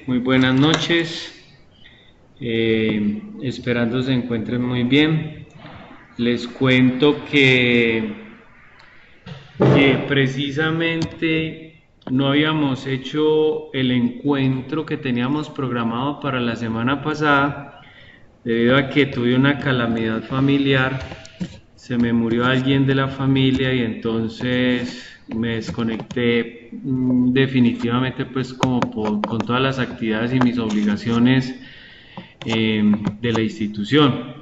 muy buenas noches. Esperando se encuentren muy bien. Les cuento que precisamente no habíamos hecho el encuentro que teníamos programado para la semana pasada, debido a que tuve una calamidad familiar. Se me murió alguien de la familia y entonces me desconecté definitivamente, pues como con todas las actividades y mis obligaciones de la institución.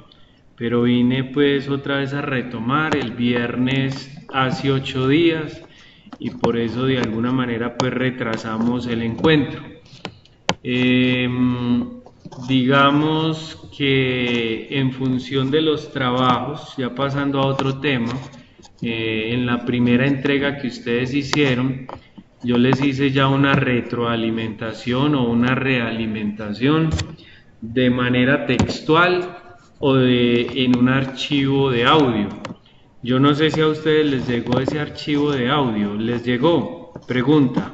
Pero vine pues otra vez a retomar el viernes hace 8 días, y por eso de alguna manera pues retrasamos el encuentro. Digamos que en función de los trabajos, ya pasando a otro tema, en la primera entrega que ustedes hicieron, yo les hice ya una retroalimentación o una realimentación de manera textual o en un archivo de audio. Yo no sé si a ustedes les llegó ese archivo de audio. ¿Les llegó? Pregunta.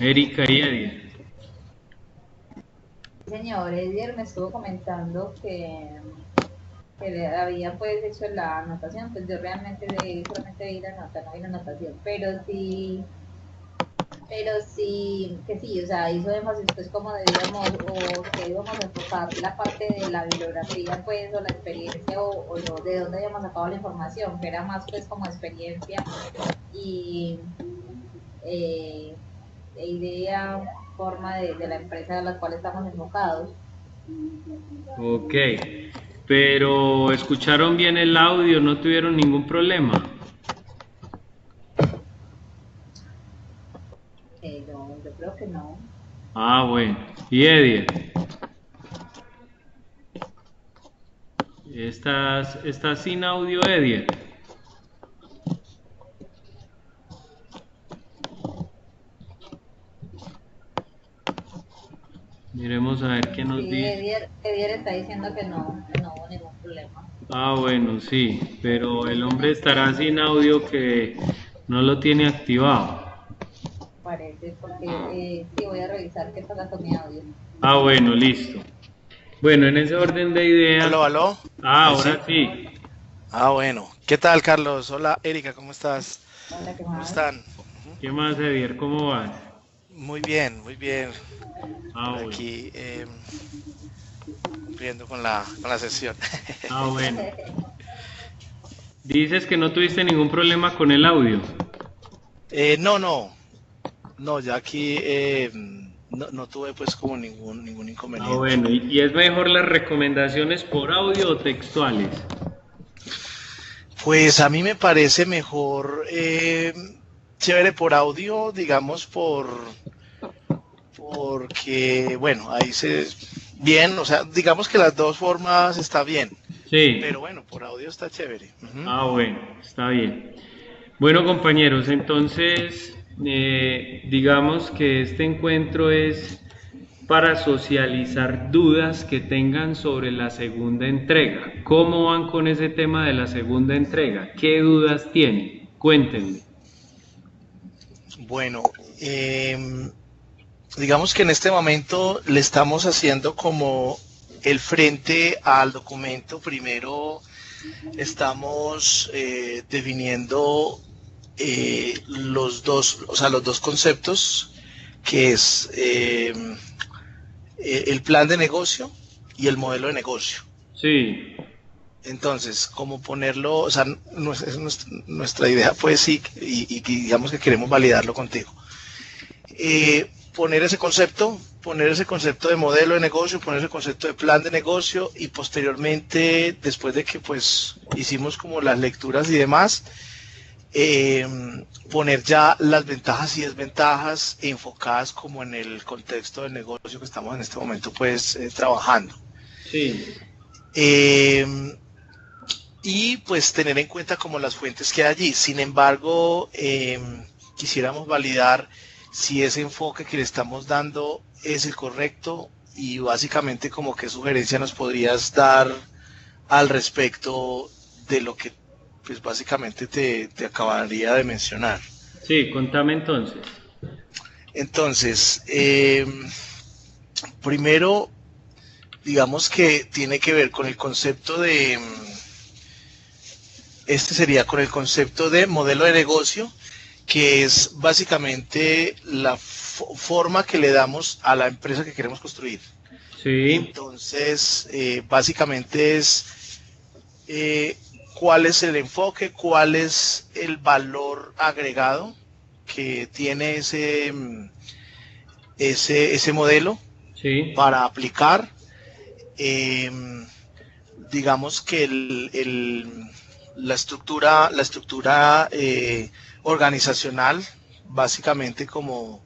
Erika y Eddie. Señor, Edier me estuvo comentando que le había pues hecho la anotación, pues yo realmente solamente vi la nota, no vi la anotación, pero sí, que sí, o sea, hizo énfasis pues como debíamos o que íbamos a enfocar la parte de la bibliografía pues o la experiencia o lo, de dónde habíamos sacado la información, que era más pues como experiencia y eh, idea, forma de la empresa a la cual estamos enfocados. Ok, pero ¿escucharon bien el audio? ¿No tuvieron ningún problema? No, yo creo que no. Ah, bueno. ¿Y Eddie? ¿Estás sin audio, Eddie? Miremos a ver qué nos Sí, dice. Edier está diciendo que no hubo ningún problema. Ah, bueno, sí, pero el hombre estará sin audio, que no lo tiene activado. Parece, porque sí voy a revisar qué pasa con mi audio. Ah, bueno, listo. Bueno, en ese orden de ideas. Aló, aló. Ah, Ahí sí. ahora sí. Ah, bueno. ¿Qué tal, Carlos? Hola, Erika, ¿cómo estás? Hola, ¿qué ¿Cómo más? están? ¿Qué más, Edier? ¿Cómo vas? Muy bien, muy bien. Ah, Por bueno. aquí cumpliendo con la sesión. Ah, bueno. Dices que no tuviste ningún problema con el audio. No, no, no, ya aquí no tuve pues como ningún Ah, inconveniente. bueno. ¿Y es mejor las recomendaciones por audio o textuales? Pues a mí me parece mejor chévere por audio, digamos porque bueno, bien, o sea, digamos que las dos formas está bien. Pero Sí. bueno, por audio está chévere. Ujú. Ah, bueno, está bien. Bueno, compañeros, entonces digamos que este encuentro es para socializar dudas que tengan sobre la segunda entrega. ¿Cómo van con ese tema de la segunda entrega? ¿Qué dudas tienen? Cuéntenme. Bueno, digamos que en este momento le estamos haciendo como el frente al documento. Primero estamos definiendo los dos conceptos, que es el plan de negocio y el modelo de negocio. Sí, Entonces, ¿cómo ponerlo? O sea, es nuestra idea, pues sí, y digamos que queremos validarlo contigo. Poner ese concepto de modelo de negocio, poner ese concepto de plan de negocio y posteriormente, después de que pues hicimos como las lecturas y demás, eh, poner ya las ventajas y desventajas enfocadas como en el contexto del negocio que estamos en este momento pues trabajando. sí. Eh, y pues tener en cuenta como las fuentes que hay allí. Sin embargo, quisiéramos validar si ese enfoque que le estamos dando es el correcto y básicamente como qué sugerencia nos podrías dar al respecto de lo que pues básicamente te acabaría de mencionar. Sí, contame entonces. Entonces, primero, digamos que tiene que ver con el concepto de, este sería con el concepto de modelo de negocio, que es básicamente la forma que le damos a la empresa que queremos construir. Sí, Entonces, básicamente es cuál es el enfoque, cuál es el valor agregado que tiene ese modelo sí, para aplicar. Digamos que la estructura organizacional, básicamente como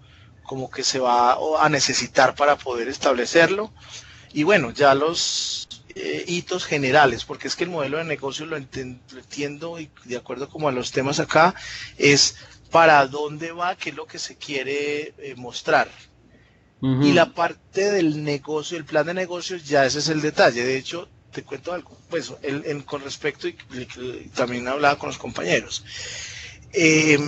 que se va a necesitar para poder establecerlo. Y bueno, ya los hitos generales, porque es que el modelo de negocio lo entiendo y de acuerdo como a los temas acá, es para dónde va, qué es lo que se quiere mostrar. Y ujú, la parte del negocio, el plan de negocios, ya ese es el detalle. De hecho, te cuento algo, pues con respecto, y también hablaba con los compañeros. Eh,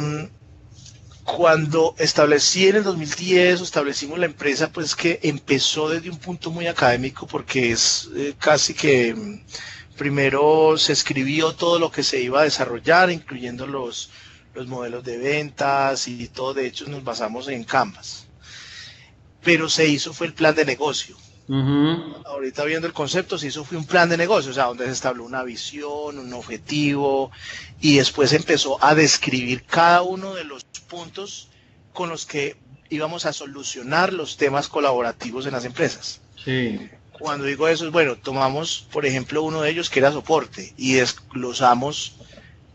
Cuando establecí en el 2010, establecimos la empresa, pues que empezó desde un punto muy académico, porque es casi que primero se escribió todo lo que se iba a desarrollar, incluyendo los modelos de ventas y todo. De hecho, nos basamos en Canvas. Pero se hizo fue el plan de negocio. ujú, Ahorita viendo el concepto, se hizo fue un plan de negocio, o sea, donde se estableció una visión, un objetivo, y después empezó a describir cada uno de los puntos con los que íbamos a solucionar los temas colaborativos en las empresas. sí, Cuando digo eso, es bueno, tomamos, por ejemplo, uno de ellos que era soporte, y desglosamos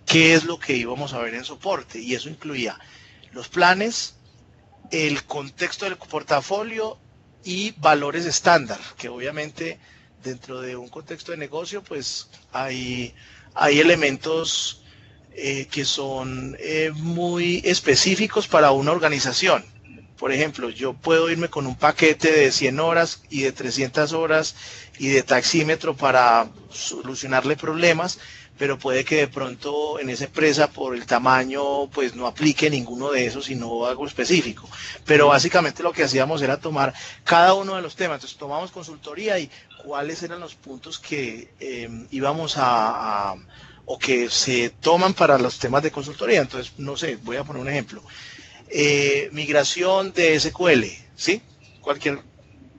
qué es lo que íbamos a ver en soporte, y eso incluía los planes, el contexto del portafolio y valores estándar, que obviamente dentro de un contexto de negocio pues hay elementos que son muy específicos para una organización. Por ejemplo, yo puedo irme con un paquete de 100 horas y de 300 horas y de taxímetro para solucionarle problemas, pero puede que de pronto en esa empresa por el tamaño pues no aplique ninguno de esos, sino algo específico. Pero básicamente lo que hacíamos era tomar cada uno de los temas. Entonces tomamos consultoría y cuáles eran los puntos que íbamos o que se toman para los temas de consultoría. Entonces, no sé, voy a poner un ejemplo. Migración de SQL, ¿sí? Cualquier,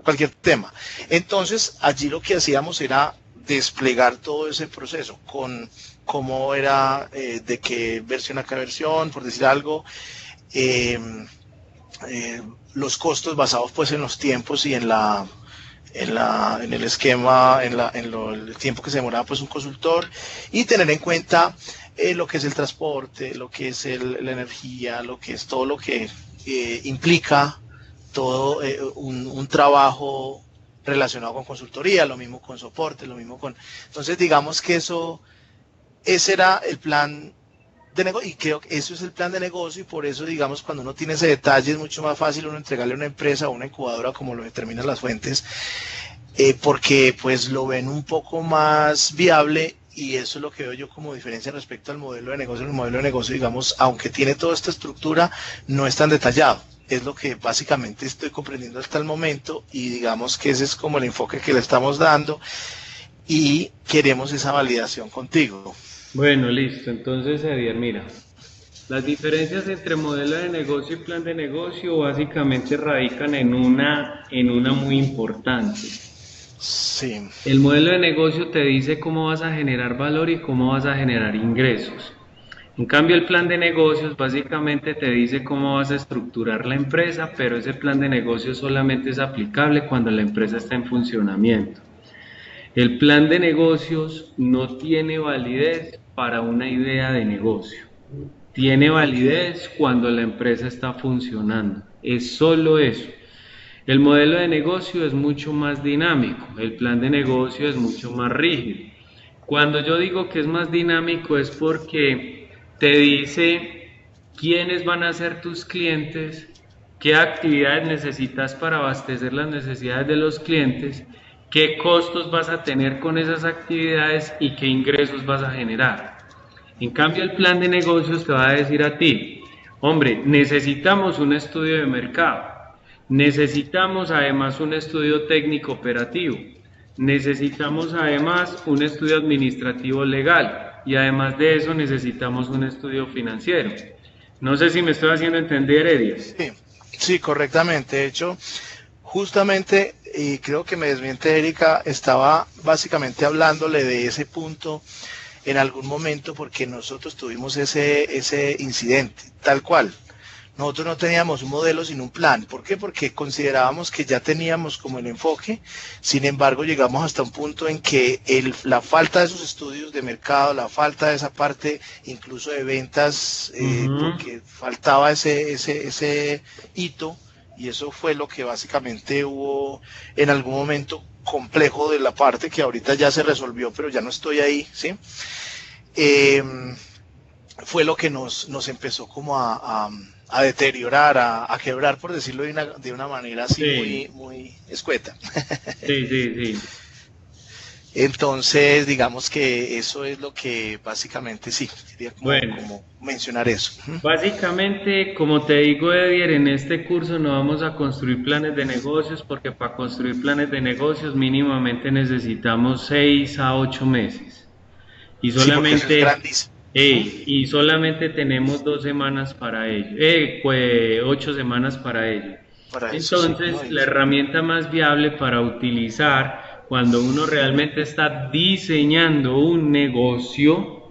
cualquier tema. Entonces, allí lo que hacíamos era desplegar todo ese proceso con cómo era, de qué versión a qué versión, por decir algo, eh, los costos basados pues en los tiempos y en el esquema, el tiempo que se demoraba pues un consultor, y tener en cuenta lo que es el transporte, lo que es la energía, lo que es todo lo que implica todo un trabajo relacionado con consultoría, lo mismo con soporte, lo mismo con... Entonces digamos que ese era el plan de negocio, y creo que eso es el plan de negocio, y por eso digamos cuando uno tiene ese detalle es mucho más fácil uno entregarle a una empresa o una incubadora como lo determinan las fuentes, porque pues lo ven un poco más viable, y eso es lo que veo yo como diferencia respecto al modelo de negocio. El modelo de negocio, digamos, aunque tiene toda esta estructura, no es tan detallado. Es lo que básicamente estoy comprendiendo hasta el momento, y digamos que ese es como el enfoque que le estamos dando, y queremos esa validación contigo. bueno, listo. Entonces, Edier, mira, las diferencias entre modelo de negocio y plan de negocio básicamente radican en una muy importante. Sí, El modelo de negocio te dice cómo vas a generar valor y cómo vas a generar ingresos. En cambio, el plan de negocios básicamente te dice cómo vas a estructurar la empresa, pero ese plan de negocios solamente es aplicable cuando la empresa está en funcionamiento. El plan de negocios no tiene validez para una idea de negocio. Tiene ok, validez cuando la empresa está funcionando. Es solo eso. El modelo de negocio es mucho más dinámico, el plan de negocio es mucho más rígido. Cuando yo digo que es más dinámico es porque te dice quiénes van a ser tus clientes, qué actividades necesitas para abastecer las necesidades de los clientes, qué costos vas a tener con esas actividades y qué ingresos vas a generar. En cambio, el plan de negocios te va a decir a ti, Hombre, necesitamos un estudio de mercado, necesitamos además un estudio técnico operativo, necesitamos además un estudio administrativo legal y además de eso necesitamos un estudio financiero. No sé si me estoy haciendo entender, Eddie. Sí, sí, correctamente. De hecho, justamente, y creo que me desmiente Erika, estaba básicamente hablándole de ese punto en algún momento porque nosotros tuvimos ese incidente, tal cual. Nosotros no teníamos un modelo sino un plan. ¿Por qué? Porque considerábamos que ya teníamos como el enfoque, sin embargo llegamos hasta un punto en que la falta de esos estudios de mercado, la falta de esa parte incluso de ventas, porque faltaba ese hito, y eso fue lo que básicamente hubo en algún momento complejo de la parte que ahorita ya se resolvió, pero ya no estoy ahí, ¿sí? Fue lo que nos empezó como a deteriorar, a quebrar, por decirlo de una manera así Sí, muy escueta. sí, sí, sí. Entonces, digamos que eso es lo que básicamente sí, quería Bueno, como mencionar eso. básicamente, como te digo, Edier, en este curso no vamos a construir planes de negocios porque para construir planes de negocios mínimamente necesitamos 6 a 8 meses. Y Sí, porque eso es solamente, grandísimo. y solamente tenemos 2 semanas para ello, 8 semanas para ello. Para eso sí, como Entonces, la dice. herramienta más viable para utilizar cuando uno realmente está diseñando un negocio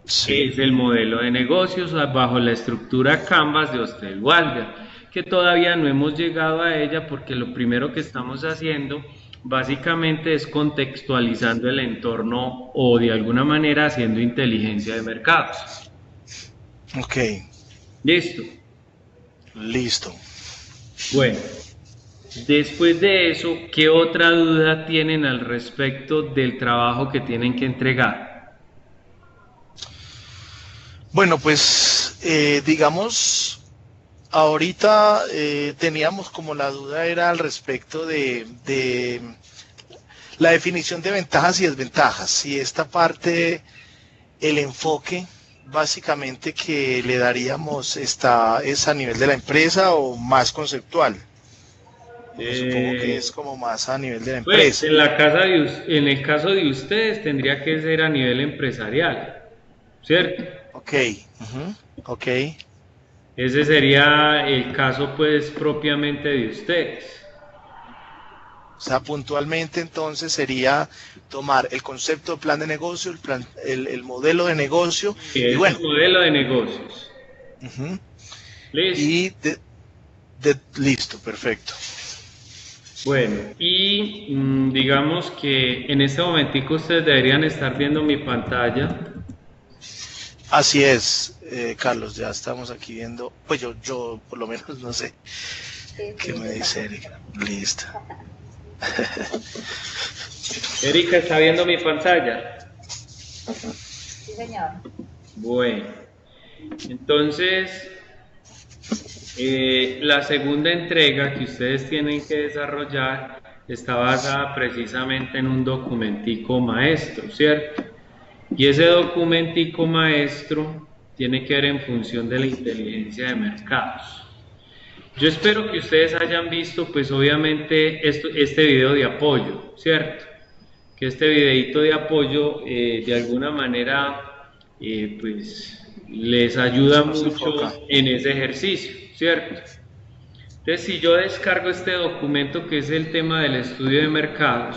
Sí, es el modelo de negocios bajo la estructura Canvas de Osterwalder, que todavía no hemos llegado a ella porque lo primero que estamos haciendo básicamente es contextualizando el entorno o de alguna manera haciendo inteligencia de mercados. ok, Listo. listo. Bueno, después de eso, ¿qué otra duda tienen al respecto del trabajo que tienen que entregar? Bueno, pues digamos, ahorita teníamos como la duda era al respecto de la definición de ventajas y desventajas. Y esta parte, el enfoque básicamente que le daríamos es a nivel de la empresa o más conceptual. Supongo que Eh, es como más a nivel de la Pues empresa. en el caso de ustedes tendría que ser a nivel empresarial, ¿cierto? Ok, ujú, ok. Ese sería el caso pues propiamente de ustedes. O sea, puntualmente entonces sería tomar el concepto de plan de negocio, el modelo de negocio Y y es el bueno, modelo de negocios. ujú, Listo. y listo, perfecto. Bueno, y digamos que en este momentico ustedes deberían estar viendo mi pantalla. Así es, Carlos, ya estamos aquí viendo, pues yo por lo menos no sé Sí, qué sí, me yo dice también. Erika. Listo. Erika está viendo mi pantalla. Sí, señor. Bueno, entonces la segunda entrega que ustedes tienen que desarrollar está basada precisamente en un documentico maestro, ¿cierto? Y ese documentico maestro tiene que ver en función de la inteligencia de mercados. Yo espero que ustedes hayan visto, pues obviamente, este video de apoyo, ¿cierto? Que este videito de apoyo de alguna manera, pues les ayuda Eso no se mucho enfoca. en ese ejercicio, ¿cierto? Entonces, si yo descargo este documento que es el tema del estudio de mercados,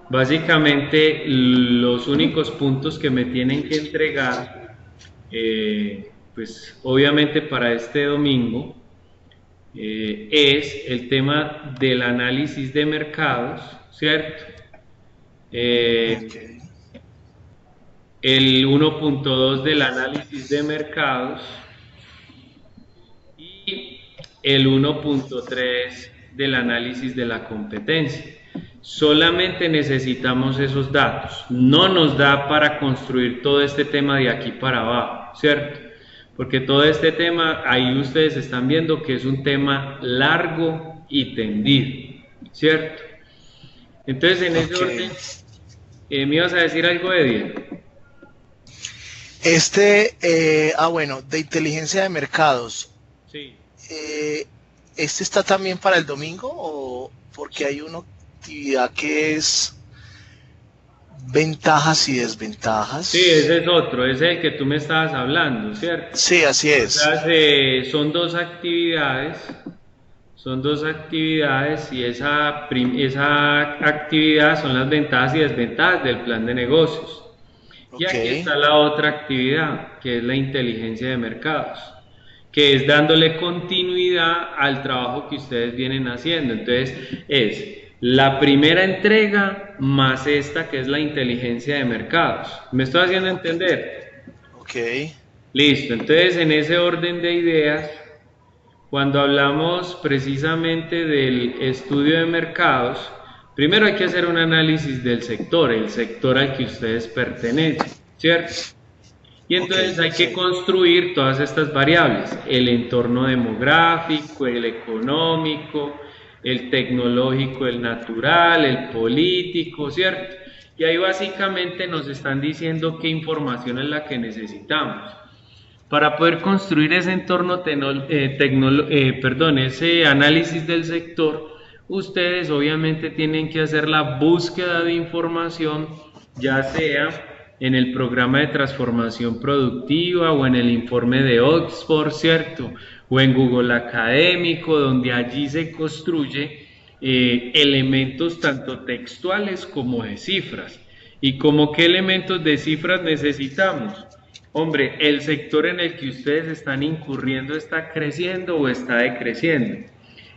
básicamente los únicos puntos que me tienen que entregar, pues obviamente para este domingo, es el tema del análisis de mercados, ¿cierto? Ok, Eh, el 1.2 del análisis de mercados y el 1.3 del análisis de la competencia. Solamente necesitamos esos datos. No nos da para construir todo este tema de aquí para abajo, ¿cierto? Porque todo este tema, ahí ustedes están viendo que es un tema largo y tendido, ¿cierto? Entonces, en ese ok. orden, ¿me ibas a decir algo, Eddie? Bueno, de inteligencia de mercados. Sí. ¿Este está también para el domingo o porque hay una actividad que es ventajas y desventajas? Sí, ese es otro, ese es el que tú me estabas hablando, ¿cierto? Sí, así O es. sea, son dos actividades y esa actividad son las ventajas y desventajas del plan de negocios. Y Ok, aquí está la otra actividad, que es la inteligencia de mercados, que es dándole continuidad al trabajo que ustedes vienen haciendo. Entonces, es la primera entrega más esta que es la inteligencia de mercados. ¿Me estoy haciendo entender? ok, Listo, entonces en ese orden de ideas, cuando hablamos precisamente del estudio de mercados, primero hay que hacer un análisis del sector, el sector al que ustedes pertenecen, ¿cierto? Y ok, entonces hay que sí, construir todas estas variables, el entorno demográfico, el económico, el tecnológico, el natural, el político, ¿cierto? Y ahí básicamente nos están diciendo qué información es la que necesitamos. Para poder construir ese entorno, ese análisis del sector, ustedes obviamente tienen que hacer la búsqueda de información, ya sea en el programa de transformación productiva o en el informe de Oxford, ¿cierto? O en Google Académico, donde allí se construye elementos tanto textuales como de cifras. ¿Y como qué elementos de cifras necesitamos? Hombre, ¿el sector en el que ustedes están incurriendo está creciendo o está decreciendo?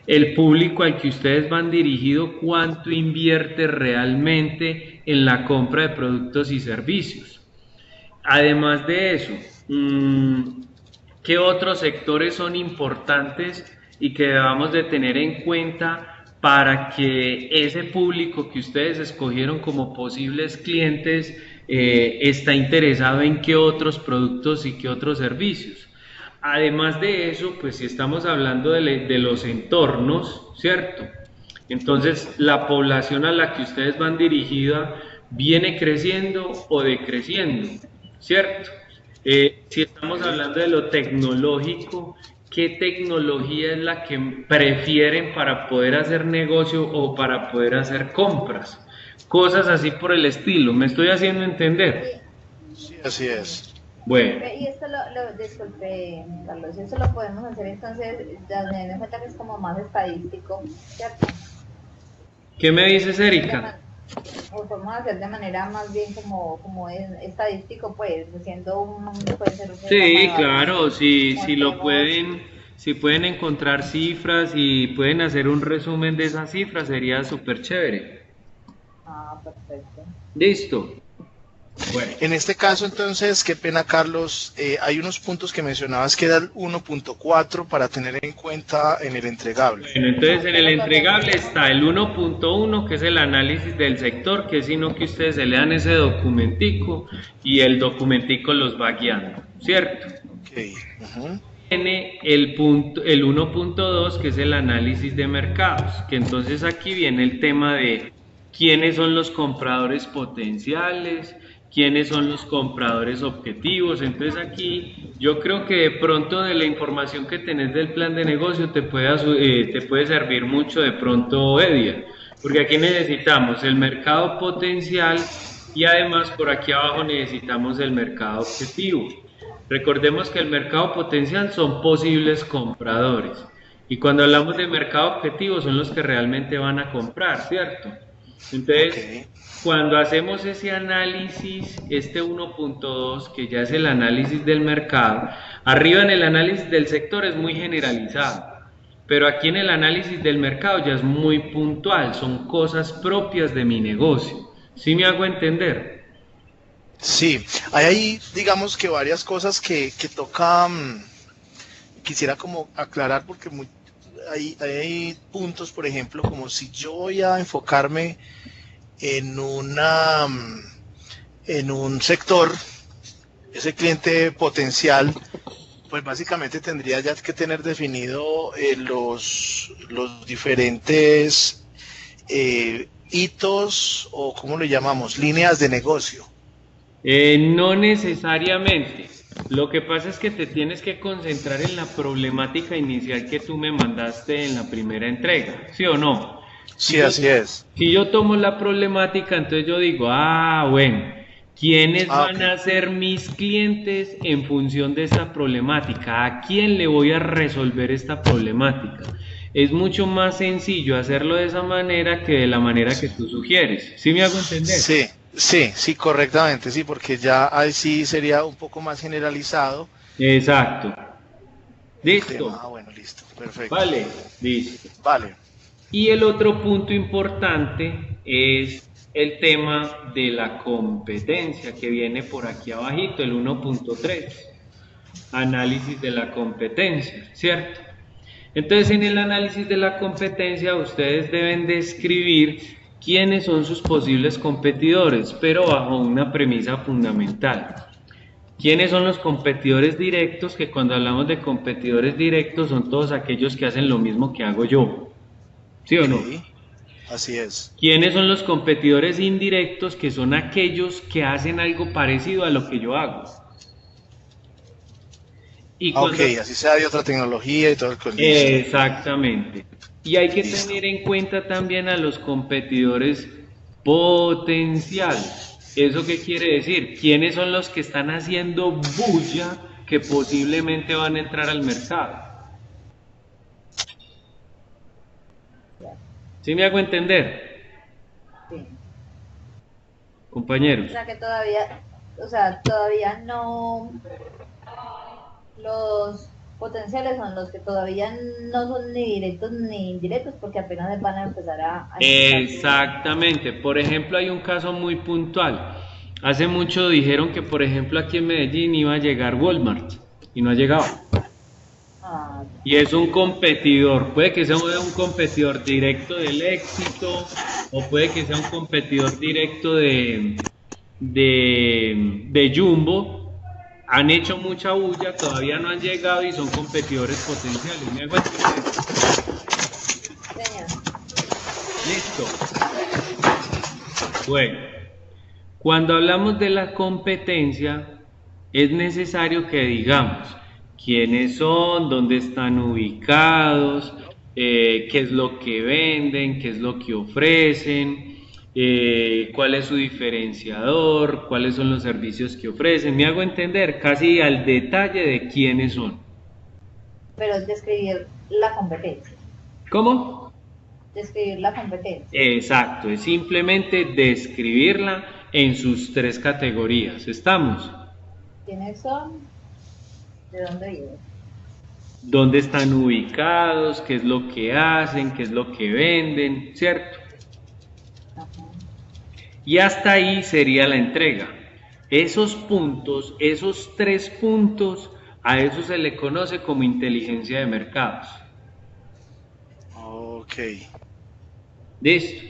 El público al que ustedes van dirigido, ¿cuánto invierte realmente en la compra de productos y servicios? Además de eso, ¿qué otros sectores son importantes y que debamos de tener en cuenta para que ese público que ustedes escogieron como posibles clientes está interesado en qué otros productos y qué otros servicios? Además de eso, pues si estamos hablando de los entornos, ¿cierto? Entonces, la población a la que ustedes van dirigida viene creciendo o decreciendo, ¿cierto? Si estamos ok. hablando de lo tecnológico, ¿qué tecnología es la que prefieren para poder hacer negocio o para poder hacer compras? Cosas así por el estilo, ¿me estoy haciendo entender? Y, Sí, así es. Bueno, y esto disculpe, Carlos, eso lo podemos hacer entonces, teniendo en cuenta que es como más estadístico, ¿cierto? ¿qué me dices, De Erika? man- lo podemos hacer de manera más bien como es estadístico, pues, siendo puede ser un programa de Sí, claro, evaluación, si lo montemos, pueden, si pueden encontrar cifras y pueden hacer un resumen de esas cifras, sería súper chévere. perfecto. Listo. Bueno, En este caso, entonces, qué pena, Carlos, hay unos puntos que mencionabas que era el 1.4 para tener en cuenta en el entregable. bueno, entonces en ¿Qué el nos falta entregable decir? está el 1.1, que es el análisis del sector, que es sino que ustedes se lean ese documentico y el documentico los va guiando, ¿cierto? Ok, ujú, Tiene el 1.2 que es el análisis de mercados, que entonces aquí viene el tema de quiénes son los compradores potenciales, quiénes son los compradores objetivos. Entonces aquí yo creo que de pronto de la información que tenés del plan de negocio te puede servir mucho de pronto, Edia, porque aquí necesitamos el mercado potencial y además por aquí abajo necesitamos el mercado objetivo. Recordemos que el mercado potencial son posibles compradores. Y cuando hablamos de mercado objetivo son los que realmente van a comprar, ¿cierto? ok, Entonces, cuando hacemos ese análisis, este 1.2, que ya es el análisis del mercado, arriba en el análisis del sector es muy generalizado, pero aquí en el análisis del mercado ya es muy puntual, son cosas propias de mi negocio. ¿Sí me hago entender? sí, hay ahí, digamos que varias cosas que toca, quisiera como aclarar porque hay puntos, por ejemplo, como si yo voy a enfocarme en en un sector, ese cliente potencial, pues básicamente tendría ya que tener definido los diferentes hitos o, ¿cómo le llamamos? Líneas de negocio. No necesariamente. Lo que pasa es que te tienes que concentrar en la problemática inicial que tú me mandaste en la primera entrega, ¿sí o no? Si Sí, yo, así es. si yo tomo la problemática, entonces yo digo, bueno, ¿quiénes Ah, ok. van a ser mis clientes en función de esta problemática? ¿A quién le voy a resolver esta problemática? Es mucho más sencillo hacerlo de esa manera que de la manera que tú sugieres. ¿Sí me hago entender? Sí, sí, correctamente, sí, porque ya ahí sí sería un poco más generalizado Exacto. el tema. Listo. Ah, bueno, listo, perfecto. Vale, listo. Vale, Y el otro punto importante es el tema de la competencia que viene por aquí abajito, el 1.3, análisis de la competencia, ¿cierto? Entonces en el análisis de la competencia ustedes deben describir quiénes son sus posibles competidores, pero bajo una premisa fundamental. ¿Quiénes son los competidores directos? Que cuando hablamos de competidores directos son todos aquellos que hacen lo mismo que hago yo, ¿sí o ok, no? así es. ¿Quiénes son los competidores indirectos? Que son aquellos que hacen algo parecido a lo que yo hago. Y Ah, ok, cuando... así sea de otra tecnología y todo listo, Exactamente. Y hay que listo. tener en cuenta también a los competidores potenciales. ¿Eso qué quiere decir? ¿Quiénes son los que están haciendo bulla que posiblemente van a entrar al mercado? Ya, ¿Sí me hago entender, sí. O compañeros? sea que todavía, o sea, todavía no, los potenciales son los que todavía no son ni directos ni indirectos porque apenas van a empezar a empezar. Exactamente. Por ejemplo, hay un caso muy puntual. Hace mucho dijeron que, por ejemplo, aquí en Medellín iba a llegar Walmart y no ha llegado. Ah, Y es un competidor, puede que sea un competidor directo del éxito o puede que sea un competidor directo de Jumbo. Han hecho mucha bulla, todavía no han llegado y son competidores potenciales. ¿Me hago entender? señor. Listo. Bueno, cuando hablamos de la competencia, es necesario que digamos quiénes son, dónde están ubicados, qué es lo que venden, qué es lo que ofrecen, cuál es su diferenciador, cuáles son los servicios que ofrecen. Me hago entender casi al detalle de quiénes son. Pero es describir la competencia. ¿Cómo? Describir la competencia. Exacto, es simplemente describirla en sus tres categorías. ¿Estamos? ¿Quiénes son? ¿De dónde viven? Dónde están ubicados, qué es lo que hacen, qué es lo que venden, ¿cierto? Ajá. Y hasta ahí sería la entrega. Esos puntos, esos tres puntos, a eso se le conoce como inteligencia de mercados. Ok, ¿Listo?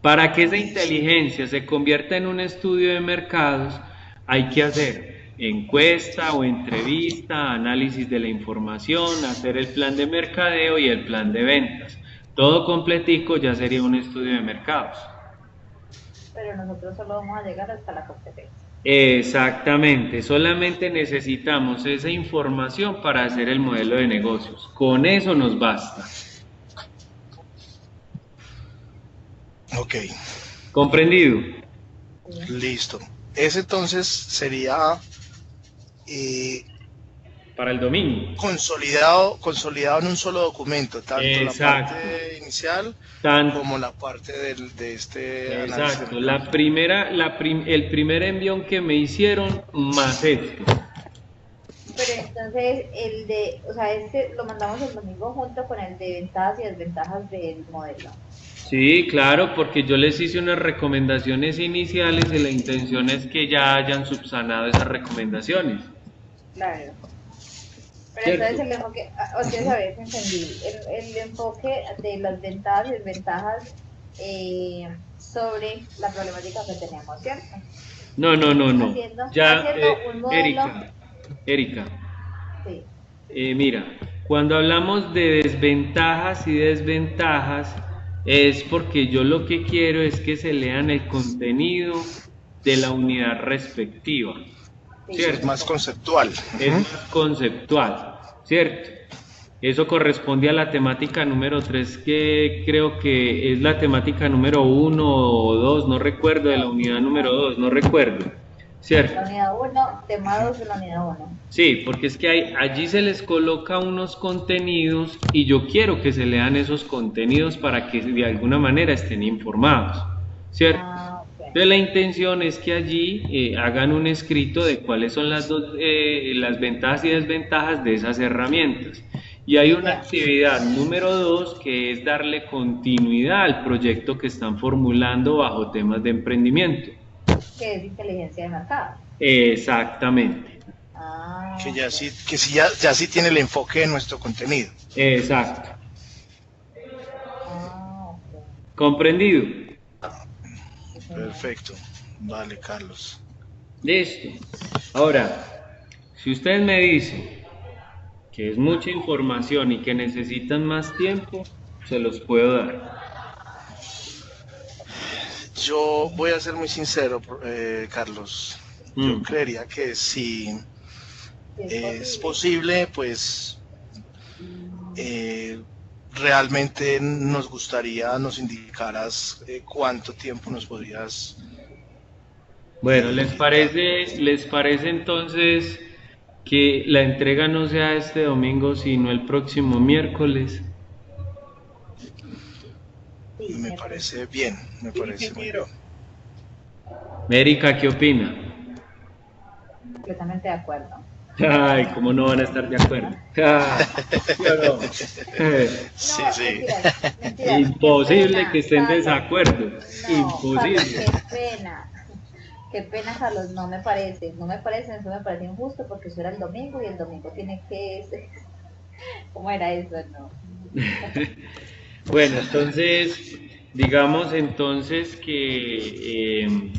Para que esa listo. inteligencia se convierta en un estudio de mercados, hay que hacer encuesta o entrevista, análisis de la información, hacer el plan de mercadeo y el plan de ventas. Todo completico ya sería un estudio de mercados. Pero nosotros solo vamos a llegar hasta la competencia. Exactamente, solamente necesitamos esa información para hacer el modelo de negocios. Con eso nos basta. Ok, ¿Comprendido? ¿Sí? listo. Ese entonces sería eh, Para el domingo. consolidado en un solo documento, tanto la Exacto. parte inicial Tan, como la parte de este análisis de exacto. mercado. El primer envión que me hicieron más esto. Pero entonces el de, o sea, este lo mandamos el domingo junto con el de ventajas y desventajas del modelo. Sí, claro, porque yo les hice unas recomendaciones iniciales y la intención es que ya hayan subsanado esas recomendaciones. Claro. Pero entonces ¿Cierto? el enfoque, o sea, a ver, entendí, el enfoque de las ventajas y desventajas sobre la problemática que tenemos, ¿cierto? No, no, no, no. Ya, Haciendo un modelo, Erika, sí, mira, cuando hablamos de desventajas y desventajas, es porque yo lo que quiero es que se lean el contenido de la unidad respectiva, Sí, ¿cierto? Es más conceptual. Es más conceptual, ¿cierto? Eso corresponde a la temática número 3, que creo que es la temática número 1 o 2, no recuerdo, de la unidad número 2, no recuerdo, ¿cierto? la unidad 1, tema 2 de la unidad 1. Sí, porque es que allí se les coloca unos contenidos y yo quiero que se lean esos contenidos para que de alguna manera estén informados, ¿cierto? Ah, ok. Entonces la intención es que allí hagan un escrito de cuáles son las ventajas y desventajas de esas herramientas. Y hay una actividad número 2 que es darle continuidad al proyecto que están formulando bajo temas de emprendimiento. Que es inteligencia de mercado. Exactamente, Ah, Que ya sí tiene el enfoque de nuestro contenido. exacto. ok. ¿Comprendido? Sí, señor. Perfecto. Vale, Carlos. Listo. Ahora, si ustedes me dicen que es mucha información y que necesitan más tiempo, se los puedo dar. Yo voy a ser muy sincero, Carlos. Yo Mm. creería que si Sí, es posible, pues realmente nos indicaras cuánto tiempo nos podrías Bueno, dar. les parece entonces que la entrega no sea este domingo, sino el próximo miércoles? Sí, Me parece bien, me parece muy bien. Erika, ¿qué opina? completamente de acuerdo. Ay, ¿cómo no van a estar de acuerdo? Ah, ¿sí o no? Sí, No, sí. mentiras, Imposible qué que estén en Carlos. desacuerdo. No, Imposible. Carlos, qué pena, Carlos, no me parece, eso me parece injusto porque eso era el domingo y el domingo tiene que ser, ¿cómo era eso? No. Bueno, entonces, digamos entonces que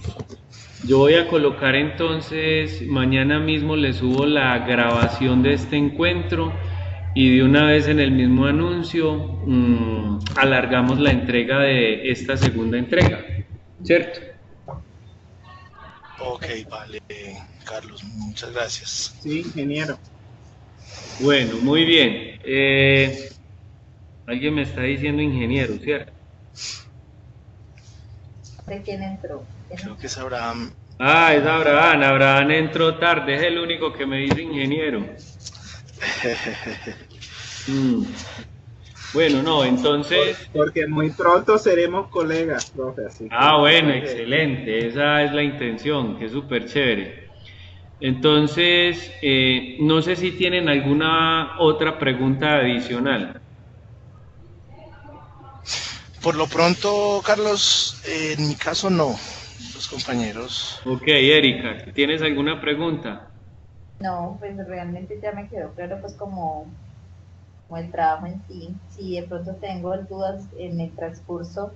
yo voy a colocar entonces, mañana mismo le subo la grabación de este encuentro y de una vez en el mismo anuncio alargamos la entrega de esta segunda entrega, ¿cierto? Ok, vale, Carlos, muchas gracias. Sí, ingeniero. Bueno, muy bien. Alguien me está diciendo ingeniero, ¿cierto? No sé quién entró. Creo que es Abraham. Ah, es Abraham. Abraham entró tarde, es el único que me dice ingeniero. Mm. Bueno, no, entonces... Porque muy pronto seremos colegas, profe. Así que, Ah, bueno, excelente, esa es la intención, que es súper chévere. Entonces, no sé si tienen alguna otra pregunta adicional. Por lo pronto, Carlos, en mi caso no. Los compañeros. Ok, Erika, ¿tienes alguna pregunta? No, pues realmente ya me quedó claro pues como el trabajo en sí. Si de pronto tengo dudas en el transcurso,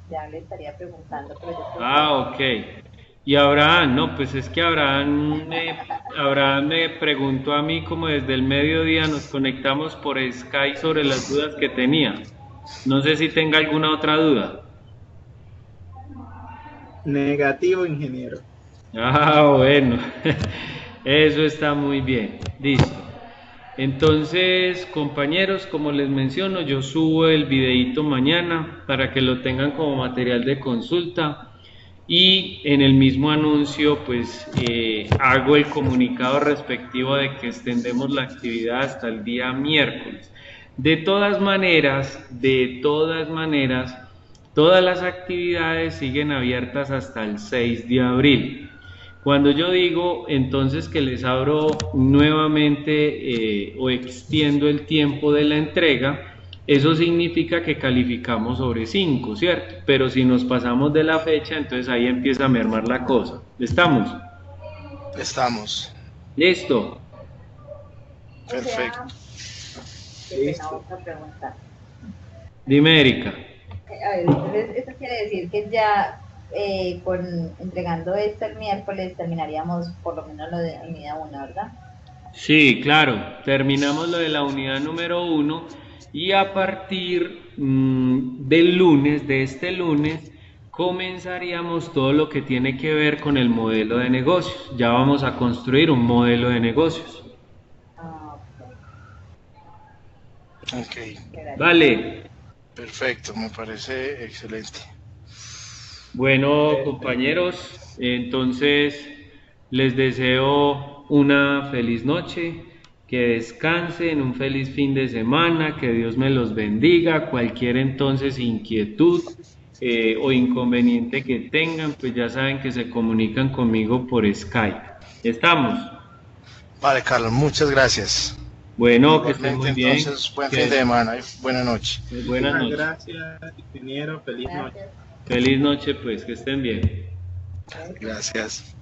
ya le estaría preguntando, pero yo creo Ah, ok. Y Abraham, no, pues es que Abraham me preguntó a mí como desde el mediodía nos conectamos por Skype sobre las dudas que tenía. No sé si tenga alguna otra duda. negativo, ingeniero. Ah, bueno, eso está muy bien. Listo. Entonces, compañeros, como les menciono, yo subo el videíto mañana para que lo tengan como material de consulta y en el mismo anuncio pues hago el comunicado respectivo de que extendemos la actividad hasta el día miércoles. De todas maneras, todas las actividades siguen abiertas hasta el 6 de abril. Cuando yo digo entonces que les abro nuevamente o extiendo el tiempo de la entrega, eso significa que calificamos sobre 5, ¿cierto? Pero si nos pasamos de la fecha, entonces ahí empieza a mermar la cosa. ¿Estamos? Estamos. ¿Listo? que Perfecto. qué pena Listo. otra pregunta. Dime, Erika. A ver, entonces eso quiere decir que ya entregando esto el miércoles terminaríamos por lo menos lo de unidad 1, ¿verdad? Sí, claro, terminamos lo de la unidad número 1 y a partir del lunes, de este lunes, comenzaríamos todo lo que tiene que ver con el modelo de negocios. Ya vamos a construir un modelo de negocios. Ok. Vale. Perfecto, me parece excelente. Bueno, compañeros, entonces les deseo una feliz noche, que descansen, un feliz fin de semana, que Dios me los bendiga. Cualquier entonces inquietud o inconveniente que tengan, pues ya saben que se comunican conmigo por Skype. ¿Estamos? Vale, Carlos, muchas gracias. Bueno, que estén muy bien. Entonces, buen fin de semana y buena noche. Buenas noches. Gracias, ingeniero. Feliz noche. Feliz noche, pues, que estén bien. Gracias.